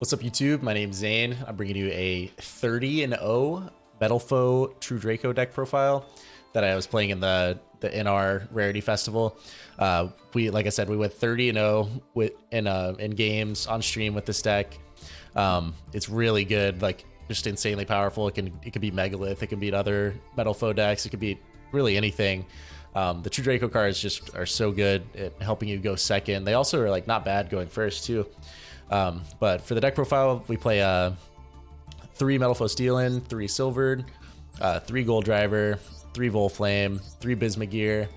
What's up, YouTube? My name's Zane. I'm bringing you a 30-0 METALFOE True Draco deck profile that I was playing in the NR Rarity Festival. Like I said, we went 30-0 in games on stream with this deck. It's really good, like just insanely powerful. It can beat Megalith, it can beat other METALFOE decks, it can beat really anything. The True Draco cards just are so good at helping you go second. They also are like not bad going first too. But for the deck profile, we play 3 METALFOE Steelin, 3 Silvered, 3 Gold Driver, 3 Volflame, 3 Bismugear,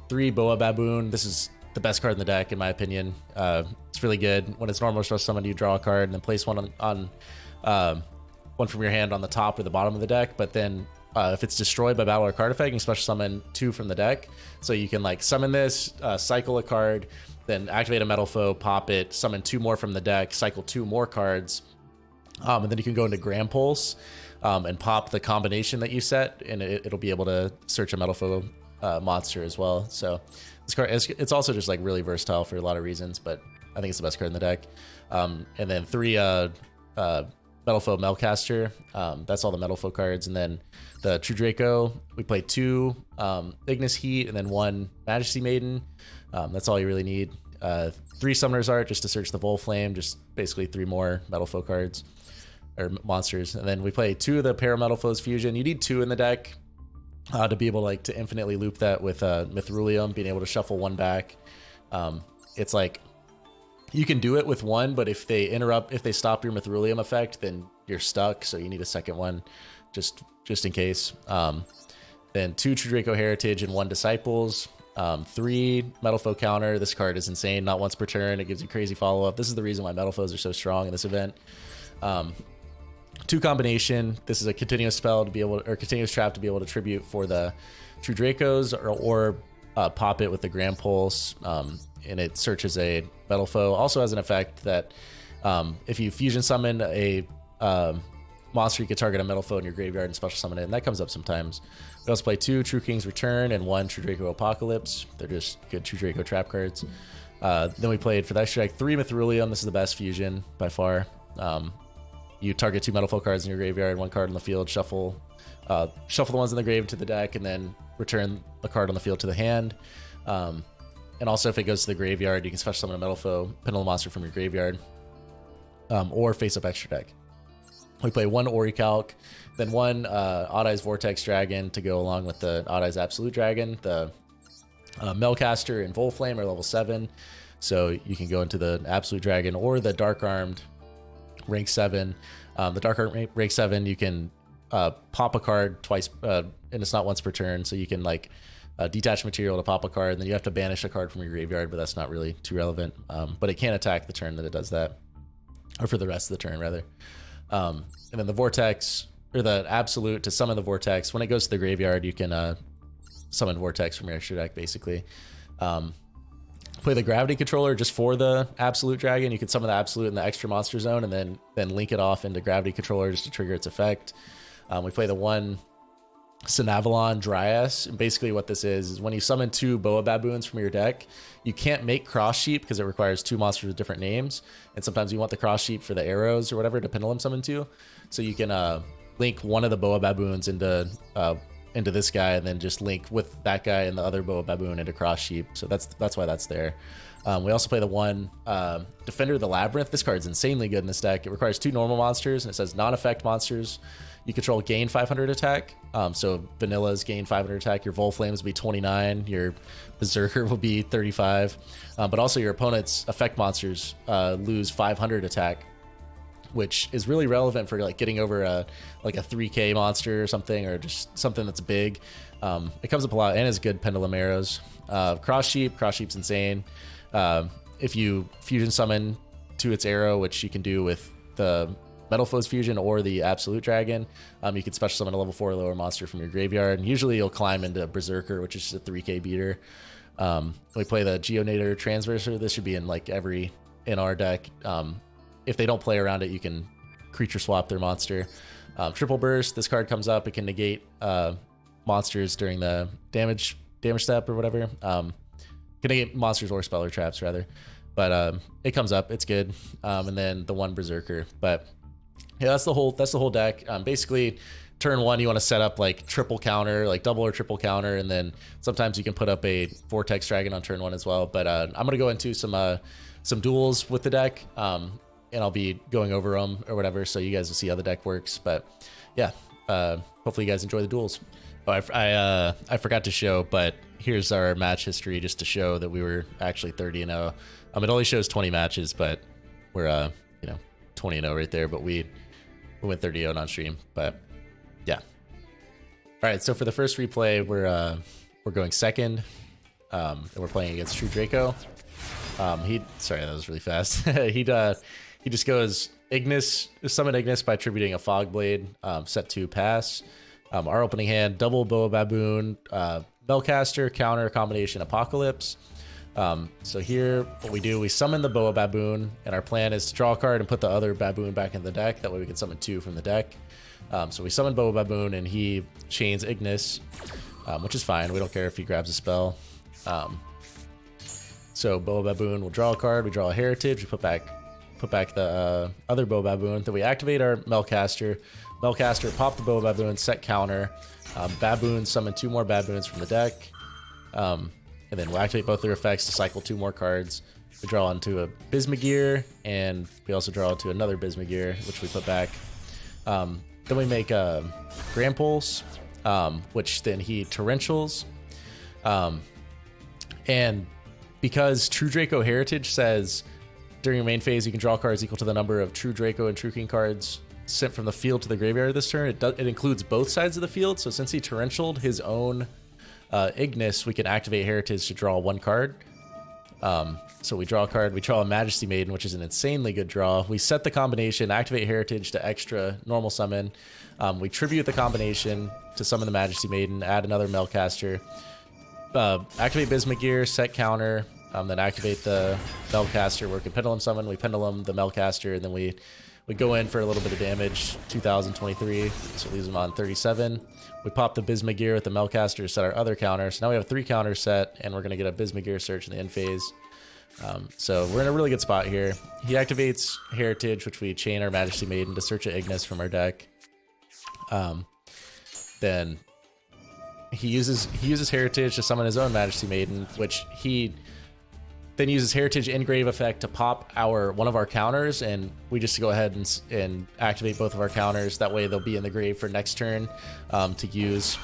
3 Boa Baboon. This is the best card in the deck, in my opinion. It's really good. When it's normal special summon, you draw a card and then place one on one from your hand on the top or the bottom of the deck. But then if it's destroyed by battle or card effect, you can special summon 2 from the deck. So you can like summon this, cycle a card, then activate a METALFOE, pop it, summon 2 more from the deck, cycle 2 more cards, and then you can go into Grand Pulse and pop the combination that you set, and it'll be able to search a METALFOE monster as well. So this card, it's also just like really versatile for a lot of reasons, but I think it's the best card in the deck. And then 3 METALFOE Melcaster, that's all the METALFOE cards. And then the True Draco, we play 2 Ignis Heat and then 1 Majesty Maiden. That's all you really need. 3 Summoner's Art just to search the Volflame, just basically 3 more METALFOE cards or monsters. And then we play 2 of the Para-METALFOE's Fusion. You need 2 in the deck to be able to infinitely loop that with Mithrilium, being able to shuffle 1 back. It's like you can do it with 1, but if they stop your Mithrilium effect, then you're stuck. So you need a second one just in case. Then 2 True Draco Heritage and 1 Disciples. 3 METALFOE Counter. This card is insane. Not once per turn. It gives you crazy follow-up. This is the reason why METALFOEs are so strong in this event. 2 Combination. This is a continuous spell to be able, or continuous trap to be able to tribute for the True Dracos, or pop it with the Grand Pulse, and it searches a METALFOE. Also has an effect that if you fusion summon a monster, you can target a METALFOE in your graveyard and special summon it, and that comes up sometimes. We also play 2 True King's Return and 1 True Draco Apocalypse. They're just good True Draco trap cards. Then we played for the extra deck 3 Mithrilium. This is the best fusion by far. You target 2 METALFOE cards in your graveyard, 1 card on the field, shuffle the ones in the grave to the deck, and then return a card on the field to the hand. And also, if it goes to the graveyard, you can special summon a METALFOE, pendulum monster from your graveyard, or face up extra deck. We play 1 Orichalc, then 1 Odd Eyes Vortex Dragon to go along with the Odd Eyes Absolute Dragon. The Melcaster and Volflame are level 7, so you can go into the Absolute Dragon or the Dark Armed rank 7. The Dark Armed rank 7, you can pop a card twice, and it's not once per turn, so you can like detach material to pop a card, and then you have to banish a card from your graveyard, but that's not really too relevant. But it can attack the turn that it does that, or for the rest of the turn rather. And then the Vortex, or the Absolute, to summon the Vortex. When it goes to the graveyard, you can summon Vortex from your extra deck, basically. Play the Gravity Controller just for the Absolute Dragon. You can summon the Absolute in the extra monster zone, and then link it off into Gravity Controller just to trigger its effect. We play the 1 Sinavalon Dryas. And basically what this is when you summon 2 Boa Baboons from your deck, you can't make Cross Sheep because it requires 2 monsters with different names, and sometimes you want the Cross Sheep for the arrows or whatever to pendulum summon to. So you can link 1 of the Boa Baboons into this guy, and then just link with that guy and the other Boa Baboon into Cross Sheep. So that's why that's there. We also play the 1 Defender of the Labyrinth. This card's insanely good in this deck. It requires 2 normal monsters, and it says non-effect monsters you control gain 500 attack. So Vanilla's gain 500 attack. Your Volflames will be 29. Your Berserker will be 35. But also your opponent's effect monsters lose 500 attack, which is really relevant for like getting over a 3K monster or something, or just something that's big. It comes up a lot and is good pendulum arrows. Cross Sheep's insane. If you fusion summon to its arrow, which you can do with the METALFOE's Fusion or the Absolute Dragon, you can special summon a level 4 or lower monster from your graveyard. And usually you'll climb into Berserker, which is just a 3K beater. We play the Geonator Transverser. This should be in like every NR deck. If they don't play around it, you can creature swap their monster. Triple Burst, this card comes up. It can negate monsters during the damage step or whatever. Can negate monsters or spell or traps rather. but it comes up. It's good. And then the one Berserker. But yeah, that's the whole deck. Basically, turn one, you want to set up like triple counter, like double or triple counter, and then sometimes you can put up a Vortex Dragon on turn one as well. But I'm gonna go into some duels with the deck, and I'll be going over them or whatever, so you guys will see how the deck works. But yeah, hopefully you guys enjoy the duels. Oh, I forgot to show, but here's our match history just to show that we were actually 30-0. It only shows 20 matches, but we're 20-0 right there. But we went 30-0 on stream. But yeah. All right, so for the first replay, we're going second, and we're playing against True Draco. Sorry, that was really fast. He just goes Ignis, summon Ignis by attributing a Fog Blade, set 2 pass. Our opening hand, double Boa Baboon, Melcaster, counter, combination, Apocalypse. So here, what we do, we summon the Boa Baboon, and our plan is to draw a card and put the other Baboon back in the deck. That way we can summon 2 from the deck. So we summon Boa Baboon, and he chains Ignis, which is fine. We don't care if he grabs a spell. So Boa Baboon will draw a card. We draw a Heritage. We put back the other Boa Baboon. Then we activate our Melcaster. Melcaster, pop the Boa Baboon, set counter. Baboon, summon 2 more Baboons from the deck. And then we'll activate both their effects to cycle 2 more cards. We draw onto a Bismugear, and we also draw onto another Bismugear, which we put back. Then we make a Grand Pulse, which then he Torrentials. And because True Draco Heritage says during your main phase you can draw cards equal to the number of True Draco and True King cards sent from the field to the graveyard this turn, it includes both sides of the field. So since he Torrentialed his own Ignis, we can activate Heritage to draw 1 card. So we draw a card, we draw a Majesty Maiden, which is an insanely good draw. We set the combination, activate Heritage to extra normal summon. We tribute the combination to summon the Majesty Maiden, add another Melcaster. Activate Bismugear, set counter, then activate the Melcaster. We can Pendulum Summon, we Pendulum the Melcaster, and then we go in for a little bit of damage, 2023, so it leaves him on 37. We pop the Bismugear with the Melcaster to set our other counter. So now we have 3 counters set, and we're going to get a Bismugear search in the end phase. So we're in a really good spot here. He activates Heritage, which we chain our Majesty Maiden to search an Ignis from our deck. Then he uses Heritage to summon his own Majesty Maiden, which he then uses Heritage Engrave effect to pop one of our counters, and we just go ahead and activate both of our counters. That way they'll be in the grave for next turn to use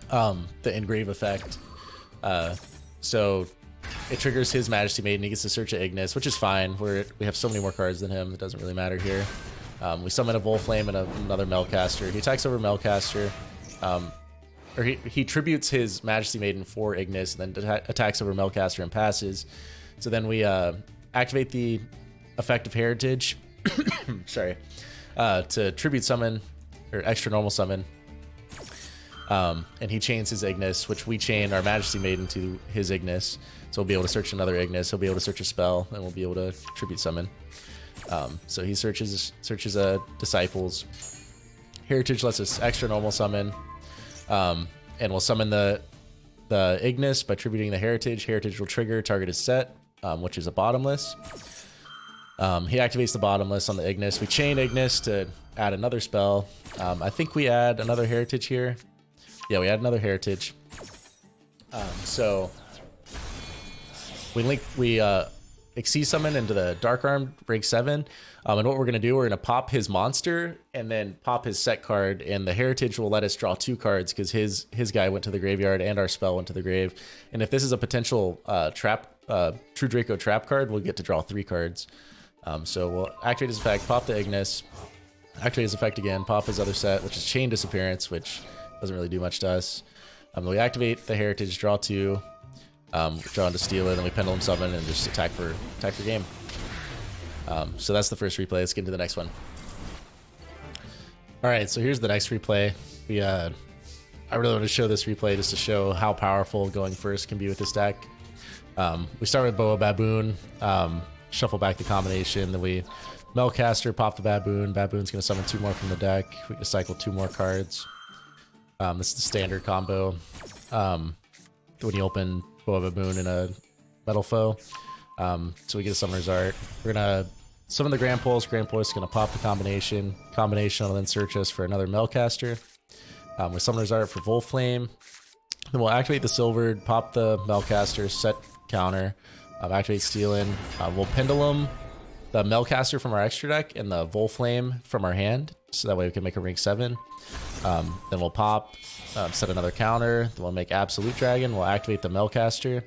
the Engrave effect. So it triggers his Majesty Maiden. He gets to search at Ignis, which is fine. We have so many more cards than him. It doesn't really matter here. We summon a Volflame and another Melcaster. He attacks over Melcaster. Or he tributes his Majesty Maiden for Ignis, and then attacks over Melcaster and passes. So then we activate the effect of Heritage, sorry, to tribute summon, or extra normal summon. And he chains his Ignis, which we chain our Majesty Maiden to his Ignis. So we'll be able to search another Ignis, he'll be able to search a spell, and we'll be able to tribute summon. So he searches Disciples. Heritage lets us extra normal summon. And we'll summon the Ignis by tributing the Heritage. Heritage will trigger, target is set, which is a bottomless. He activates the bottomless on the Ignis. We chain Ignis to add another spell. I think we add another Heritage here. Yeah, we add another Heritage. So we Xyz summon into the Dark Arm, rank 7. And what we're going to do, we're going to pop his monster and then pop his set card, and the Heritage will let us draw 2 cards because his guy went to the graveyard and our spell went to the grave. And if this is a potential True Draco trap card, we'll get to draw 3 cards. So we'll activate his effect, pop the Ignis, activate his effect again, pop his other set, which is Chain Disappearance, which doesn't really do much to us. We activate the Heritage, draw 2, draw into Steal it, then we Pendulum Summon and just attack for game. So that's the first replay. Let's get into the next one. All right, so here's the next replay. I really want to show this replay just to show how powerful going first can be with this deck. We start with Boa Baboon, shuffle back the combination, then we Melcaster, pop the Baboon. Baboon's going to summon 2 more from the deck. We can cycle 2 more cards. This is the standard combo. When you open Boa Baboon in a METALFOE. So we get a Summoner's Art. We're gonna summon the Grand Pulse. Grand Pulse is gonna pop the combination. Combination will then search us for another Melcaster. With Summoner's Art for Volflame. Then we'll activate the Silvered, pop the Melcaster, set counter, activate Stealing. We'll Pendulum the Melcaster from our extra deck and the Volflame from our hand, so that way we can make a rank 7. Then we'll pop, set another counter. Then we'll make Absolute Dragon. We'll activate the Melcaster.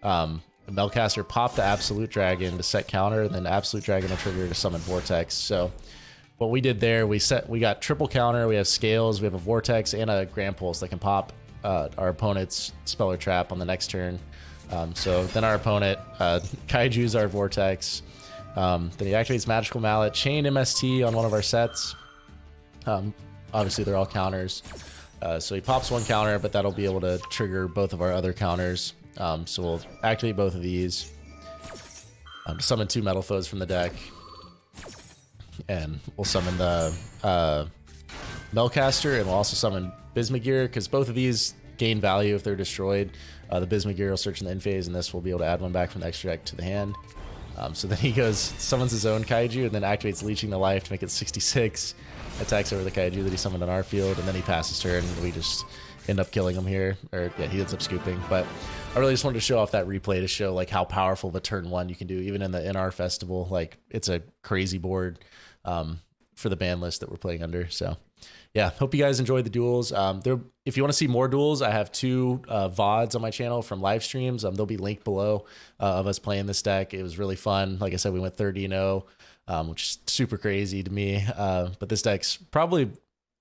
The Melcaster pop the Absolute Dragon to set counter, and then Absolute Dragon will trigger to summon Vortex. So what we did there, we got triple counter. We have Scales, we have a Vortex, and a Grand Pulse that can pop our opponent's spell or trap on the next turn. So then our opponent Kaiju's our Vortex. Then he activates Magical Mallet, Chain MST on one of our sets. Obviously they're all counters. So he pops one counter, but that'll be able to trigger both of our other counters. So we'll activate both of these. Summon 2 METALFOEs from the deck. And we'll summon the Melcaster, and we'll also summon Bismugear, because both of these gain value if they're destroyed. The Bismugear will search in the end phase, and this will be able to add one back from the extra deck to the hand. So then he goes, summons his own Kaiju, and then activates Leeching the Life to make it 66. Attacks over the Kaiju that he summoned on our field, and then he passes turn, and we just end up killing him here. Or yeah, he ends up scooping. But I really just wanted to show off that replay to show like how powerful the turn 1 you can do, even in the NR Festival. Like, it's a crazy board for the ban list that we're playing under. So yeah, hope you guys enjoyed the duels. If you want to see more duels, I have 2 VODs on my channel from live streams. They'll be linked below of us playing this deck. It was really fun. Like I said, we went 30-0, which is super crazy to me. But this deck's probably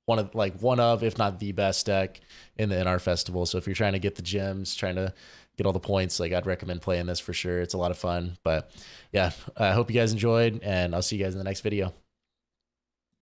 one of, if not the best deck in the NR Festival. So if you're trying to get the gems, trying to get all the points, like, I'd recommend playing this for sure. It's a lot of fun. But yeah, I hope you guys enjoyed, and I'll see you guys in the next video.